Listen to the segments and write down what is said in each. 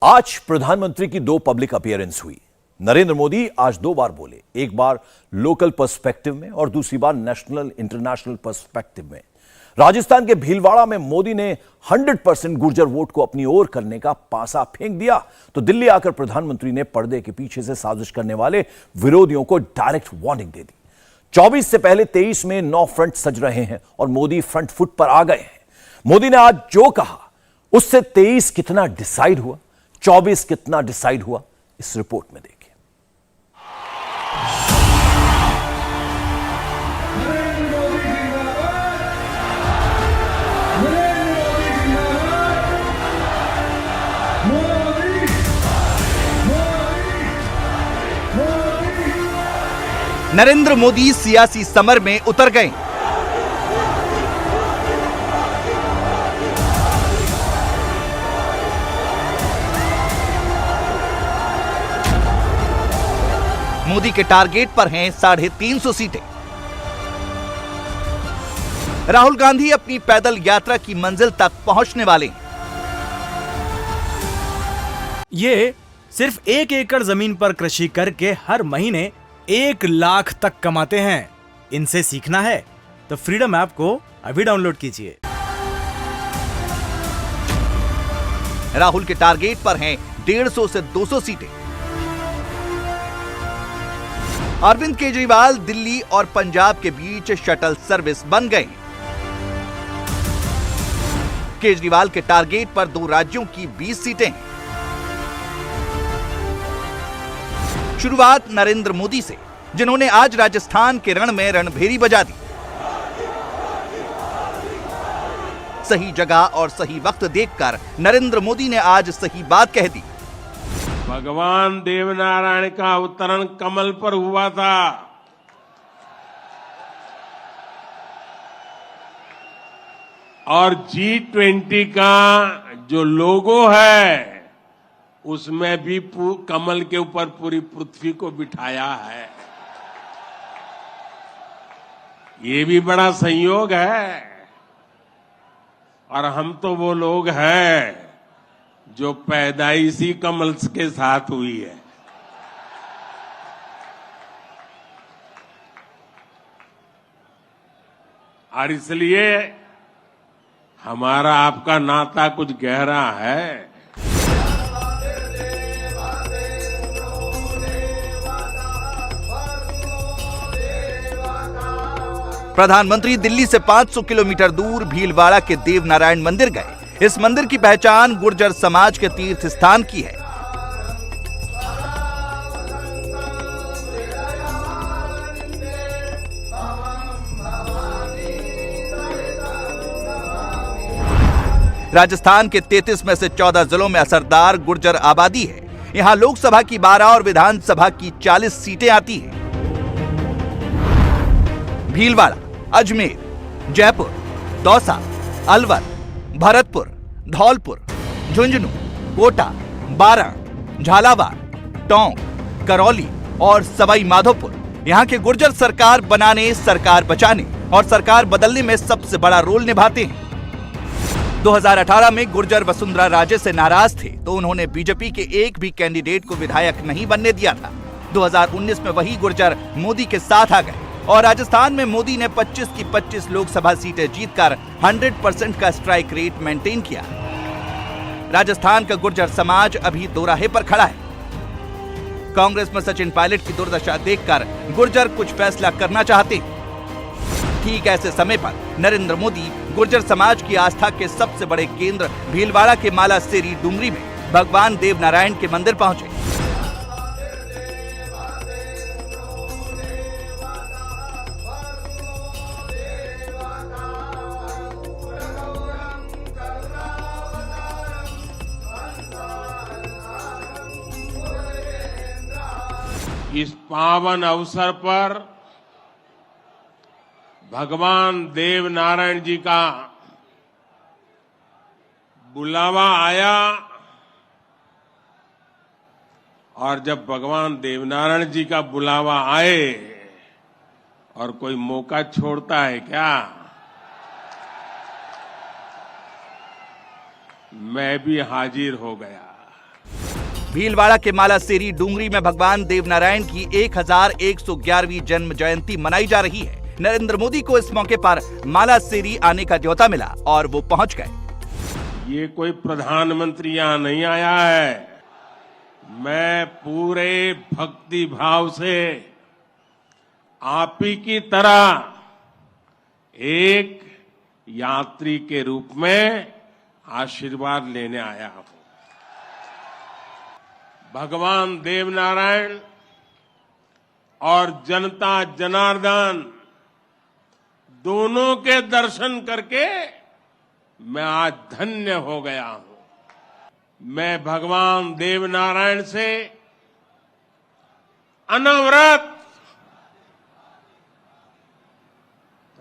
आज प्रधानमंत्री की 2 पब्लिक अपीयरेंस हुई। नरेंद्र मोदी आज 2 बार बोले, एक बार लोकल पर्सपेक्टिव में और दूसरी बार नेशनल इंटरनेशनल पर्सपेक्टिव में। राजस्थान के भीलवाड़ा में मोदी ने 100% गुर्जर वोट को अपनी ओर करने का पासा फेंक दिया, तो दिल्ली आकर प्रधानमंत्री ने पर्दे के पीछे से साजिश करने वाले विरोधियों को डायरेक्ट वार्निंग दे दी। 24 से पहले 23 में 9 फ्रंट सज रहे हैं और मोदी फ्रंट फुट पर आ गए हैं। मोदी ने आज जो कहा उससे 23 कितना डिसाइड हुआ, 24 कितना डिसाइड हुआ, इस रिपोर्ट में देखिए। नरेंद्र मोदी सियासी समर में उतर गए। मोदी के टारगेट पर हैं 350 सीटें। राहुल गांधी अपनी पैदल यात्रा की मंजिल तक पहुंचने वाले हैं। ये सिर्फ 1 एकड़ जमीन पर कृषि करके हर महीने 1 लाख तक कमाते हैं। इनसे सीखना है तो फ्रीडम ऐप को अभी डाउनलोड कीजिए। राहुल के टारगेट पर हैं 150 से 200 सीटें। अरविंद केजरीवाल दिल्ली और पंजाब के बीच शटल सर्विस बन गए। केजरीवाल के टारगेट पर 2 राज्यों की 20 सीटें हैं। शुरुआत नरेंद्र मोदी से, जिन्होंने आज राजस्थान के रण में रणभेरी बजा दी। सही जगह और सही वक्त देखकर नरेंद्र मोदी ने आज सही बात कह दी। भगवान देवनारायण का अवतरण कमल पर हुआ था। और G20 का जो लोगो है उसमें भी कमल के ऊपर पूरी पृथ्वी को बिठाया है। ये भी बड़ा संयोग है। और हम तो वो लोग हैं जो पैदाइशी कमल के साथ हुई है। और इसलिए हमारा आपका नाता कुछ गहरा है। प्रधानमंत्री दिल्ली से 500 किलोमीटर दूर भीलवाड़ा के देवनारायण मंदिर गए। इस मंदिर की पहचान गुर्जर समाज के तीर्थ स्थान की है। राजस्थान के 33 में से 14 जिलों में असरदार गुर्जर आबादी है। यहां लोकसभा की 12 और विधानसभा की 40 सीटें आती हैं। भीलवाड़ा, अजमेर, जयपुर, दौसा, अलवर, भरतपुर, धौलपुर, झुंझुनू, कोटा, बारां, झालावाड़, टोंक, करौली और सवाई माधोपुर यहां के गुर्जर सरकार बनाने, सरकार बचाने और सरकार बदलने में सबसे बड़ा रोल निभाते हैं। 2018 में गुर्जर वसुंधरा राजे से नाराज थे तो उन्होंने बीजेपी के एक भी कैंडिडेट को विधायक नहीं बनने दिया था। 2019 में वही गुर्जर मोदी के साथ आ गए और राजस्थान में मोदी ने 25 की 25 लोकसभा सीटें जीतकर 100% का स्ट्राइक रेट मेंटेन किया। राजस्थान का गुर्जर समाज अभी दोराहे पर खड़ा है। कांग्रेस में सचिन पायलट की दुर्दशा देखकर गुर्जर कुछ फैसला करना चाहते हैं। ठीक ऐसे समय पर नरेंद्र मोदी गुर्जर समाज की आस्था के सबसे बड़े केंद्र भीलवाड़ा के मालासेरी डुंगरी में भगवान देवनारायण के मंदिर पहुंचे। इस पावन अवसर पर भगवान देवनारायण जी का बुलावा आया। और जब भगवान देवनारायण जी का बुलावा आए और कोई मौका छोड़ता है क्या? मैं भी हाजिर हो गया। भीलवाड़ा के मालासेरी डूंगरी में भगवान देवनारायण की 1111वीं जन्म जयंती मनाई जा रही है। नरेंद्र मोदी को इस मौके पर मालासेरी आने का न्योता मिला और वो पहुंच गए। ये कोई प्रधानमंत्री यहाँ नहीं आया है। मैं पूरे भक्ति भाव से आप ही की तरह एक यात्री के रूप में आशीर्वाद लेने आया हूं। भगवान देवनारायण और जनता जनार्दन दोनों के दर्शन करके मैं आज धन्य हो गया हूं। मैं भगवान देवनारायण से अनवरत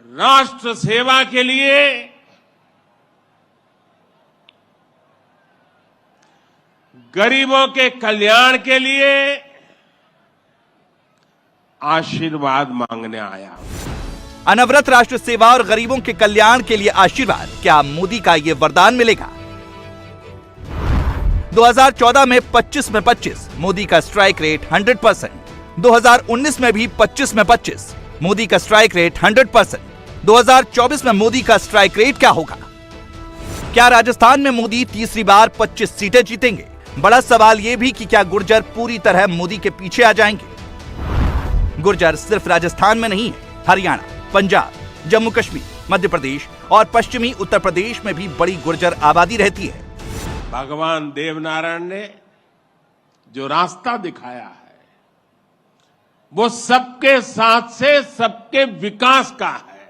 राष्ट्र सेवा के लिए गरीबों के कल्याण के लिए आशीर्वाद मांगने आया हूं। अनवरत राष्ट्र सेवा और गरीबों के कल्याण के लिए आशीर्वाद, क्या मोदी का ये वरदान मिलेगा? 2014 में 25 में 25 मोदी का स्ट्राइक रेट 100%। 2019 में भी 25 में 25 मोदी का स्ट्राइक रेट 100%। 2024 में मोदी का स्ट्राइक रेट क्या होगा? क्या राजस्थान में मोदी तीसरी बार 25 सीटें जीतेंगे? बड़ा सवाल यह भी कि क्या गुर्जर पूरी तरह मोदी के पीछे आ जाएंगे? गुर्जर सिर्फ राजस्थान में नहीं है, हरियाणा, पंजाब, जम्मू कश्मीर, मध्य प्रदेश और पश्चिमी उत्तर प्रदेश में भी बड़ी गुर्जर आबादी रहती है। भगवान देवनारायण ने जो रास्ता दिखाया है वो सबके साथ से सबके विकास का है।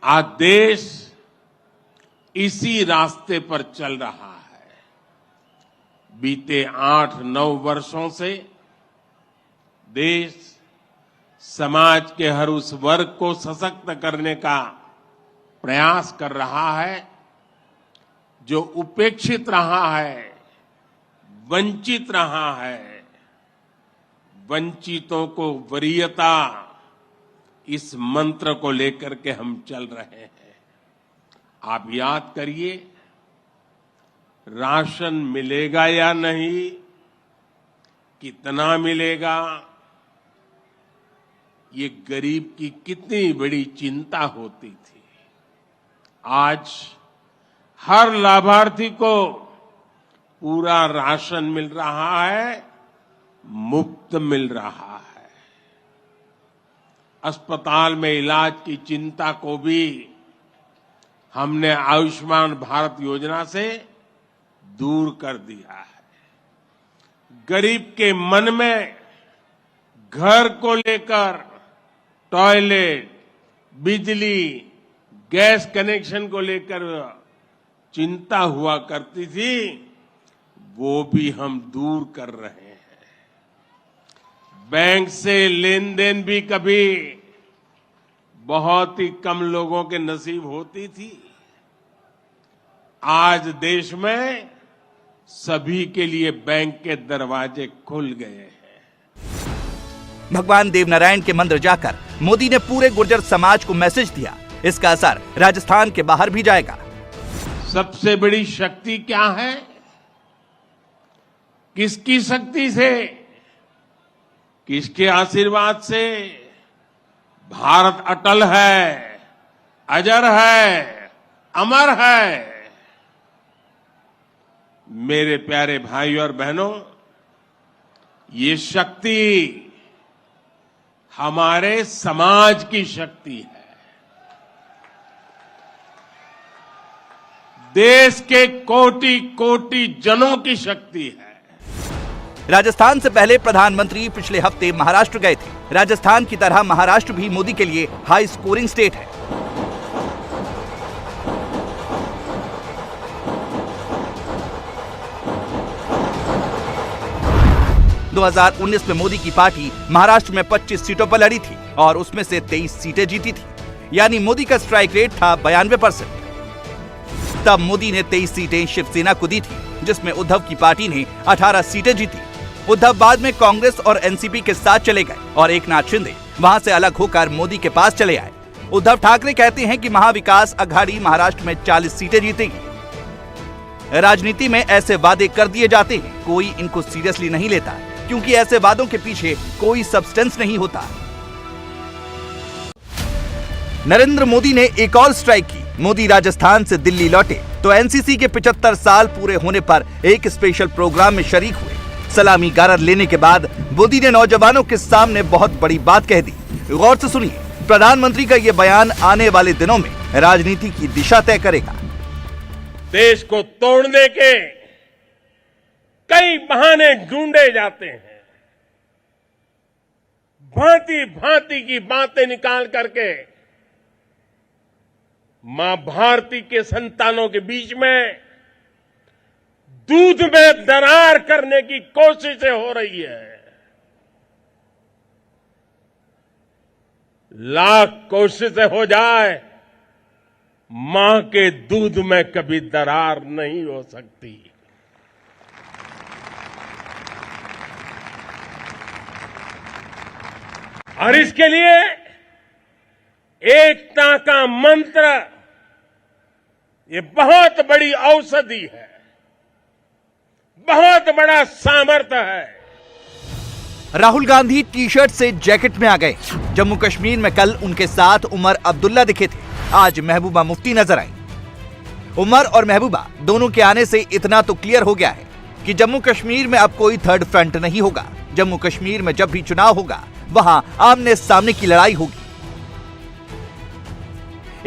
आज देश इसी रास्ते पर चल रहा है। बीते 8-9 वर्षों से देश समाज के हर उस वर्ग को सशक्त करने का प्रयास कर रहा है जो उपेक्षित रहा है, वंचित रहा है। वंचितों को वरीयता, इस मंत्र को लेकर के हम चल रहे हैं। आप याद करिए, राशन मिलेगा या नहीं, कितना मिलेगा, ये गरीब की कितनी बड़ी चिंता होती थी। आज हर लाभार्थी को पूरा राशन मिल रहा है, मुफ्त मिल रहा है। अस्पताल में इलाज की चिंता को भी हमने आयुष्मान भारत योजना से दूर कर दिया है। गरीब के मन में घर को लेकर टॉयलेट, बिजली, गैस कनेक्शन को लेकर चिंता हुआ करती थी, वो भी हम दूर कर रहे हैं। बैंक से लेन देन भी कभी बहुत ही कम लोगों के नसीब होती थी। आज देश में सभी के लिए बैंक के दरवाजे खुल गए हैं। भगवान देवनारायण के मंदिर जाकर मोदी ने पूरे गुर्जर समाज को मैसेज दिया। इसका असर राजस्थान के बाहर भी जाएगा। सबसे बड़ी शक्ति क्या है? किसकी शक्ति से, किसके आशीर्वाद से? भारत अटल है, अजर है, अमर है। मेरे प्यारे भाई और बहनों, ये शक्ति हमारे समाज की शक्ति है। देश के कोटि कोटि जनों की शक्ति है। राजस्थान से पहले प्रधानमंत्री पिछले हफ्ते महाराष्ट्र गए थे। राजस्थान की तरह महाराष्ट्र भी मोदी के लिए हाई स्कोरिंग स्टेट है। – 2019 में मोदी की पार्टी महाराष्ट्र में 25 सीटों पर लड़ी थी और उसमें से 23 सीटें जीती थी, यानी मोदी का स्ट्राइक रेट था 92%। तब मोदी ने 23 सीटें शिवसेना को दी थी, जिसमें उद्धव की पार्टी ने 18 सीटें जीती। उद्धव बाद में कांग्रेस और एनसीपी के साथ चले गए और एकनाथ शिंदे वहां से अलग होकर मोदी के पास चले आए। उद्धव ठाकरे कहते हैं कि महाविकास अघाड़ी महाराष्ट्र में 40 सीटें जीतेगी। राजनीति में ऐसे वादे कर दिए जाते हैं, कोई इनको सीरियसली नहीं लेता, क्योंकि ऐसे वादों के पीछे कोई सब्सटेंस नहीं होता। नरेंद्र मोदी ने एक और स्ट्राइक की। मोदी राजस्थान से दिल्ली लौटे तो एनसीसी के 75 साल पूरे होने पर एक स्पेशल प्रोग्राम में शरीक हुए। सलामी गारद लेने के बाद मोदी ने नौजवानों के सामने बहुत बड़ी बात कह दी। गौर से सुनिए, प्रधानमंत्री का ये बयान आने वाले दिनों में राजनीति की दिशा तय करेगा। देश को तोड़ने के कई बहाने ढूंढे जाते हैं, भांति भांति की बातें निकाल करके मां भारती के संतानों के बीच में दूध में दरार करने की कोशिशें हो रही है। लाख कोशिशें हो जाए, मां के दूध में कभी दरार नहीं हो सकती। और इसके लिए एकता का मंत्र ये बहुत बड़ी औषधि है, बहुत बड़ा सामर्थ्य है। राहुल गांधी टी शर्ट से जैकेट में आ गए। जम्मू कश्मीर में कल उनके साथ उमर अब्दुल्ला दिखे थे, आज महबूबा मुफ्ती नजर आई। उमर और महबूबा दोनों के आने से इतना तो क्लियर हो गया है कि जम्मू कश्मीर में अब कोई थर्ड फ्रंट नहीं होगा। जम्मू कश्मीर में जब भी चुनाव होगा वहां आमने सामने की लड़ाई होगी।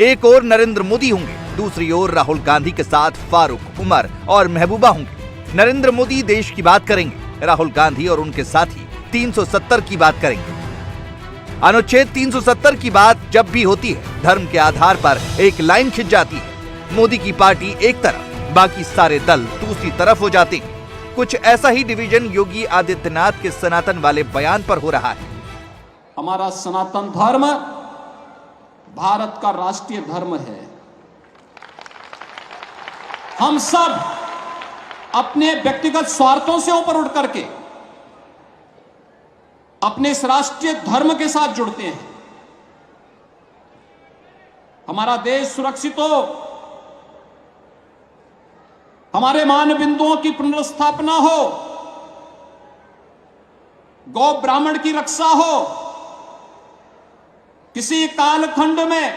एक ओर नरेंद्र मोदी होंगे, दूसरी ओर राहुल गांधी के साथ फारूक, उमर और महबूबा होंगे। नरेंद्र मोदी देश की बात करेंगे, राहुल गांधी और उनके साथी 370 की बात करेंगे। अनुच्छेद 370 की बात जब भी होती है, धर्म के आधार पर एक लाइन खिंच जाती है। मोदी की पार्टी एक तरफ, बाकी सारे दल दूसरी तरफ हो जाते हैं। कुछ ऐसा ही डिवीजन योगी आदित्यनाथ के सनातन वाले बयान पर हो रहा है। हमारा सनातन धर्म भारत का राष्ट्रीय धर्म है। हम सब अपने व्यक्तिगत स्वार्थों से ऊपर उठ करके अपने इस राष्ट्रीय धर्म के साथ जुड़ते हैं। हमारा देश सुरक्षित हो, हमारे मान बिंदुओं की पुनर्स्थापना हो, गौ ब्राह्मण की रक्षा हो, किसी कालखंड में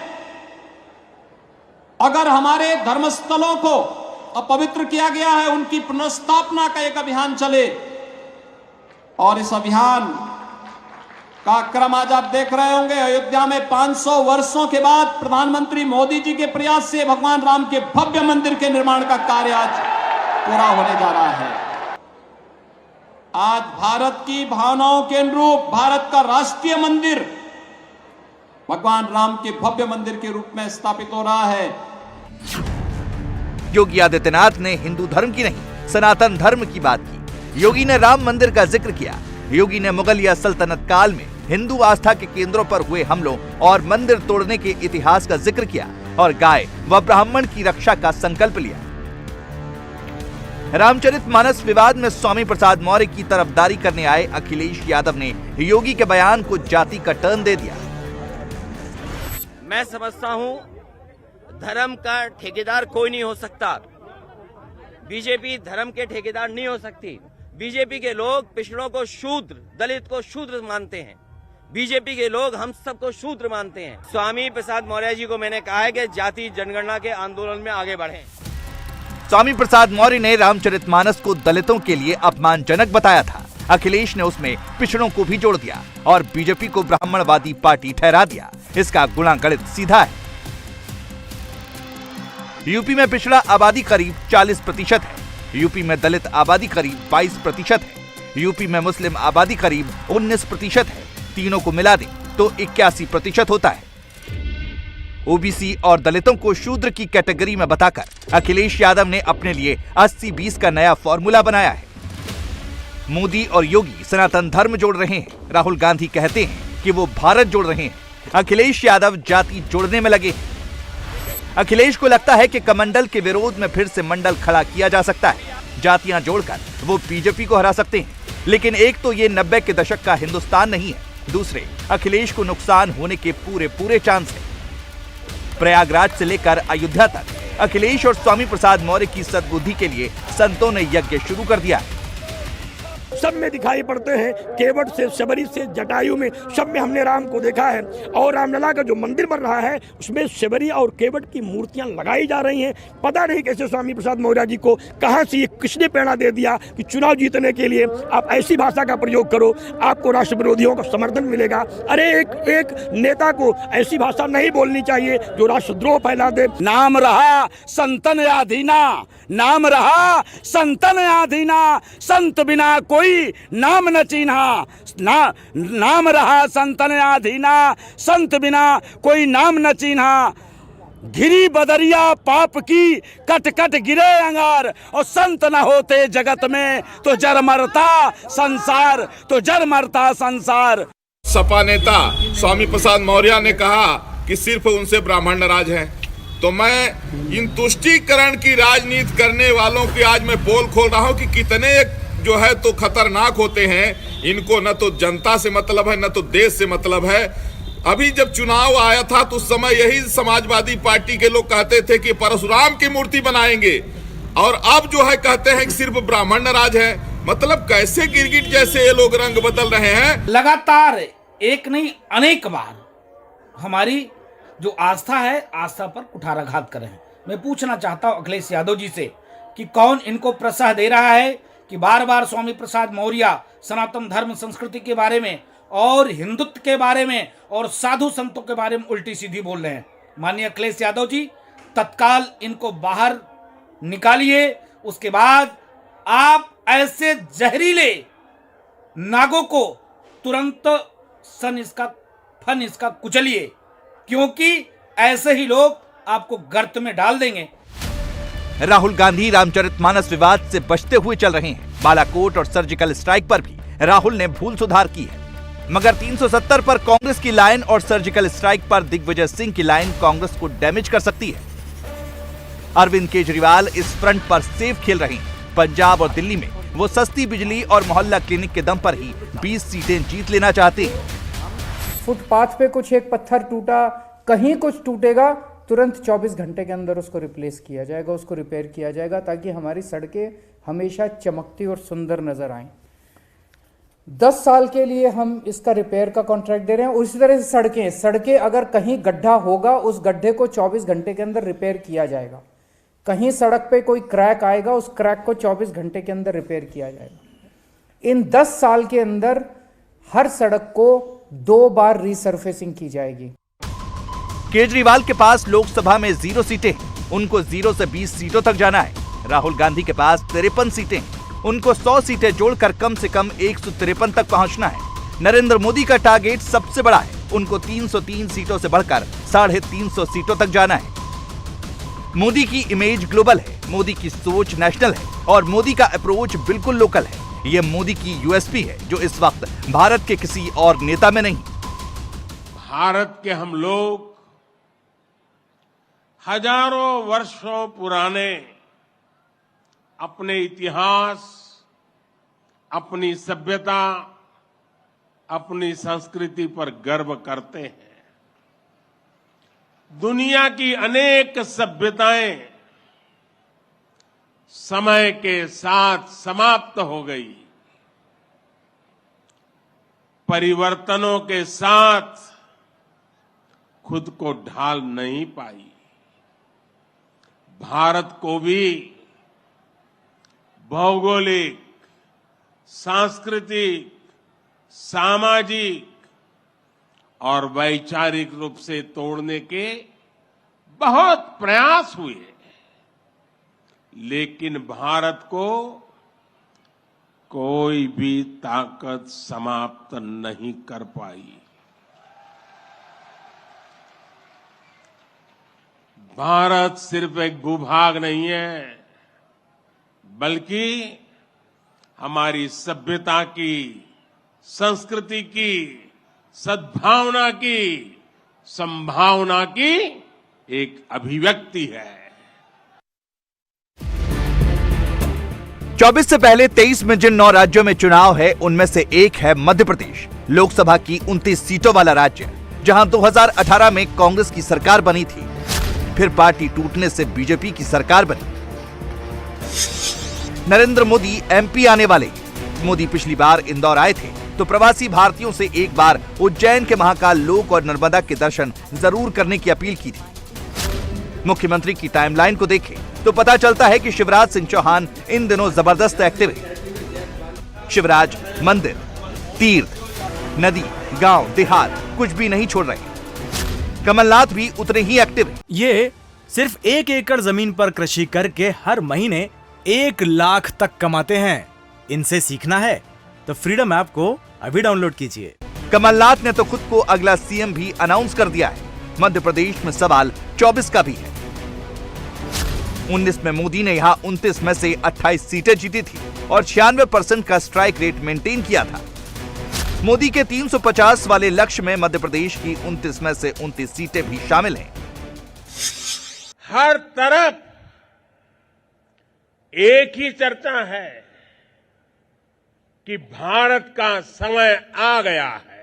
अगर हमारे धर्मस्थलों को अपवित्र किया गया है, उनकी पुनर्स्थापना का एक अभियान चले। और इस अभियान का क्रम आज आप देख रहे होंगे। अयोध्या में 500 वर्षों के बाद प्रधानमंत्री मोदी जी के प्रयास से भगवान राम के भव्य मंदिर के निर्माण का कार्य आज पूरा होने जा रहा है। आज भारत की भावनाओं के अनुरूप भारत का राष्ट्रीय मंदिर भगवान राम के भव्य मंदिर के रूप में स्थापित हो रहा है। योगी आदित्यनाथ ने हिंदू धर्म की नहीं, सनातन धर्म की बात की। योगी ने राम मंदिर का जिक्र किया। योगी ने मुगलिया सल्तनत काल में हिंदू आस्था के केंद्रों पर हुए हमलों और मंदिर तोड़ने के इतिहास का जिक्र किया और गाय व ब्राह्मण की रक्षा का संकल्प लिया। रामचरितमानस विवाद में स्वामी प्रसाद मौर्य की तरफदारी करने आए अखिलेश यादव ने योगी के बयान को जाति का टर्न दे दिया। मैं समझता हूं धर्म का ठेकेदार कोई नहीं हो सकता। बीजेपी धर्म के ठेकेदार नहीं हो सकती। बीजेपी के लोग पिछड़ों को शूद्र, दलित को शूद्र मानते हैं। बीजेपी के लोग हम सबको शूद्र मानते हैं। स्वामी प्रसाद मौर्य जी को मैंने कहा है कि जाति जनगणना के आंदोलन में आगे बढ़ें। स्वामी प्रसाद मौर्य ने रामचरितमानस को दलितों के लिए अपमानजनक बताया था। अखिलेश ने उसमें पिछड़ों को भी जोड़ दिया और बीजेपी को ब्राह्मणवादी पार्टी ठहरा दिया। इसका गुणागणित सीधा है। यूपी में पिछड़ा आबादी करीब 40% है। यूपी में दलित आबादी करीब 22% है। यूपी में मुस्लिम आबादी करीब 19% है। तीनों को मिला दें तो 81% होता है। ओबीसी और दलितों को शूद्र की कैटेगरी में बताकर अखिलेश यादव ने अपने लिए 80-20 का नया फॉर्मूला बनाया है। मोदी और योगी सनातन धर्म जोड़ रहे हैं। राहुल गांधी कहते हैं कि वो भारत जोड़ रहे हैं। अखिलेश यादव जाति जोड़ने में लगे हैं। अखिलेश को लगता है कि कमंडल के विरोध में फिर से मंडल खड़ा किया जा सकता है। जातियां जोड़कर वो बीजेपी को हरा सकते हैं। लेकिन एक तो ये 90 के दशक का हिंदुस्तान नहीं है, दूसरे अखिलेश को नुकसान होने के पूरे चांस है। प्रयागराज से लेकर अयोध्या तक अखिलेश और स्वामी प्रसाद मौर्य की सद्बुद्धि के लिए संतों ने यज्ञ शुरू कर दिया। सब में दिखाई पड़ते हैं, केवट से, शबरी से, जटायु में, सब में हमने राम को देखा है। और रामलला का जो मंदिर बन रहा है उसमें शबरी और केवट की मूर्तियां लगाई जा रही हैं। पता नहीं कैसे स्वामी प्रसाद मौर्य जी को कहां से ये किसने प्रेरणा दे दिया कि चुनाव जीतने के लिए आप ऐसी भाषा का प्रयोग करो, आपको राष्ट्र विरोधियों का समर्थन मिलेगा। अरे एक नेता को ऐसी भाषा नहीं बोलनी चाहिए जो राष्ट्रद्रोह फैला दे। नाम रहा संतन आधीना, नाम रहा संतन आधीना, संत बिना कोई नाम न चिन्हा, नाम रहा संतन आधीना, संत बिना कोई नाम न चिन्हा। घिरी बदरिया पाप की, कट कट गिरे अंगार, और संत न होते जगत में तो जर मरता संसार, तो जर मरता संसार। सपा नेता स्वामी प्रसाद मौर्य ने कहा कि सिर्फ उनसे ब्राह्मण नाराज हैं, तो मैं इन तुष्टीकरण की राजनीति करने वालों की आज मैं पोल खोल रहा हूं कि कितने जो है तो खतरनाक होते हैं। इनको न तो जनता से मतलब है, न तो देश से मतलब है। अभी जब चुनाव आया था तो उस समय यही समाजवादी पार्टी के लोग कहते थे कि परशुराम की मूर्ति बनाएंगे, और अब जो है कहते हैं कि सिर्फ ब्राह्मण नाराज है। मतलब कैसे गिरगिट जैसे ये लोग रंग बदल रहे हैं। लगातार एक नहीं अनेक बार हमारी जो आस्था है, आस्था पर कुठाराघात कर रहे हैं। मैं पूछना चाहता हूं अखिलेश यादव जी से कि कौन इनको प्रसाद दे रहा है कि बार बार स्वामी प्रसाद मौर्य सनातन धर्म संस्कृति के बारे में और हिंदुत्व के बारे में और साधु संतों के बारे में उल्टी सीधी बोल रहे हैं। माननीय अखिलेश यादव जी, तत्काल इनको बाहर निकालिए। उसके बाद आप ऐसे जहरीले नागों को तुरंत फन इसका कुचलिए, क्योंकि ऐसे ही लोग आपको गर्त में डाल देंगे। राहुल गांधी रामचरितमानस विवाद से बचते हुए चल रहे हैं। बालाकोट और सर्जिकल स्ट्राइक पर भी राहुल ने भूल सुधार की है, मगर 370 पर कांग्रेस की लाइन और सर्जिकल स्ट्राइक पर दिग्विजय सिंह की लाइन कांग्रेस को डैमेज कर सकती है। अरविंद केजरीवाल इस फ्रंट पर सेफ खेल रहे हैं। पंजाब और दिल्ली में वो सस्ती बिजली और मोहल्ला क्लिनिक के दम पर ही 20 सीटें जीत लेना चाहते हैं। फुटपाथ पे कुछ एक पत्थर टूटा, कहीं कुछ टूटेगा, तुरंत 24 घंटे के अंदर उसको रिप्लेस किया जाएगा, उसको रिपेयर किया जाएगा, ताकि हमारी सड़कें हमेशा चमकती और सुंदर नजर आएं। 10 साल के लिए हम इसका रिपेयर का कॉन्ट्रैक्ट दे रहे हैं। उसी तरह से सड़कें अगर कहीं गड्ढा होगा, उस गड्ढे को 24 घंटे के अंदर रिपेयर किया जाएगा। कहीं सड़क पे कोई क्रैक आएगा, उस क्रैक को 24 घंटे के अंदर रिपेयर किया जाएगा। इन 10 साल के अंदर हर सड़क को 2 बार रीसर्फेसिंग की जाएगी। केजरीवाल के पास लोकसभा में 0 सीटें, उनको 0 से 20 सीटों तक जाना है। राहुल गांधी के पास 53 सीटें, उनको 100 सीटें जोड़कर कम से कम 153 तक पहुंचना है। नरेंद्र मोदी का टारगेट सबसे बड़ा है, उनको 303 सीटों से बढ़कर 350 सीटों तक जाना है। मोदी की इमेज ग्लोबल है, मोदी की सोच नेशनल है और मोदी का अप्रोच बिल्कुल लोकल है। यह मोदी की यूएसपी है जो इस वक्त भारत के किसी और नेता में नहीं। भारत के हम लोग हजारों वर्षों पुराने अपने इतिहास, अपनी सभ्यता, अपनी संस्कृति पर गर्व करते हैं। दुनिया की अनेक सभ्यताएं समय के साथ समाप्त हो गई, परिवर्तनों के साथ खुद को ढाल नहीं पाई। भारत को भी भौगोलिक, सांस्कृतिक, सामाजिक और वैचारिक रूप से तोड़ने के बहुत प्रयास हुए, लेकिन भारत को कोई भी ताकत समाप्त नहीं कर पाई। भारत सिर्फ एक भूभाग नहीं है, बल्कि हमारी सभ्यता की, संस्कृति की, सद्भावना की, संभावना की एक अभिव्यक्ति है। 24 से पहले 23 में जिन 9 राज्यों में चुनाव है, उनमें से एक है मध्य प्रदेश, लोकसभा की 29 सीटों वाला राज्य, जहां 2018 में कांग्रेस की सरकार बनी थी। फिर पार्टी टूटने से बीजेपी की सरकार बनी। नरेंद्र मोदी एमपी आने वाले। मोदी पिछली बार इंदौर आए थे तो प्रवासी भारतीयों से एक बार उज्जैन के महाकाल लोक और नर्मदा के दर्शन जरूर करने की अपील की थी। मुख्यमंत्री की टाइमलाइन को देखें तो पता चलता है कि शिवराज सिंह चौहान इन दिनों जबरदस्त एक्टिव है। शिवराज मंदिर, तीर्थ, नदी, गांव, देहात कुछ भी नहीं छोड़ रहे। कमलनाथ भी उतने ही एक्टिव है। ये सिर्फ 1 एकड़ जमीन पर कृषि करके हर महीने 1 लाख तक कमाते हैं। इनसे सीखना है तो फ्रीडम ऐप को अभी डाउनलोड कीजिए। कमलनाथ ने तो खुद को अगला सीएम भी अनाउंस कर दिया है। मध्य प्रदेश में सवाल 24 का भी है। 19 में मोदी ने यहां 29 में से 28 सीटें जीती थी और 96% का स्ट्राइक रेट मेंटेन किया था। मोदी के 350 वाले लक्ष्य में मध्य प्रदेश की 29 में से 29 सीटें भी शामिल हैं। हर तरफ एक ही चर्चा है कि भारत का समय आ गया है।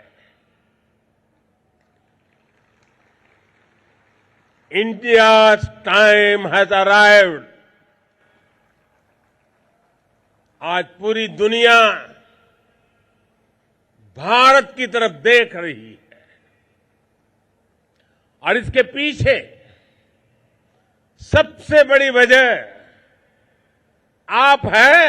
India's time has arrived. आज पूरी दुनिया भारत की तरफ देख रही है और इसके पीछे सबसे बड़ी वजह आप हैं।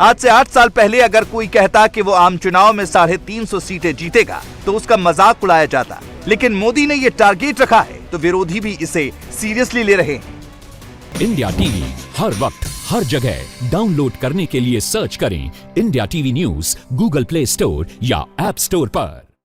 आज से 8 साल पहले अगर कोई कहता कि वो आम चुनाव में 350 सीटें जीतेगा तो उसका मजाक उड़ाया जाता, लेकिन मोदी ने ये टारगेट रखा है तो विरोधी भी इसे सीरियसली ले रहे हैं। इंडिया टीवी हर वक्त हर जगह डाउनलोड करने के लिए सर्च करें India TV news Google play store या ऐप स्टोर पर।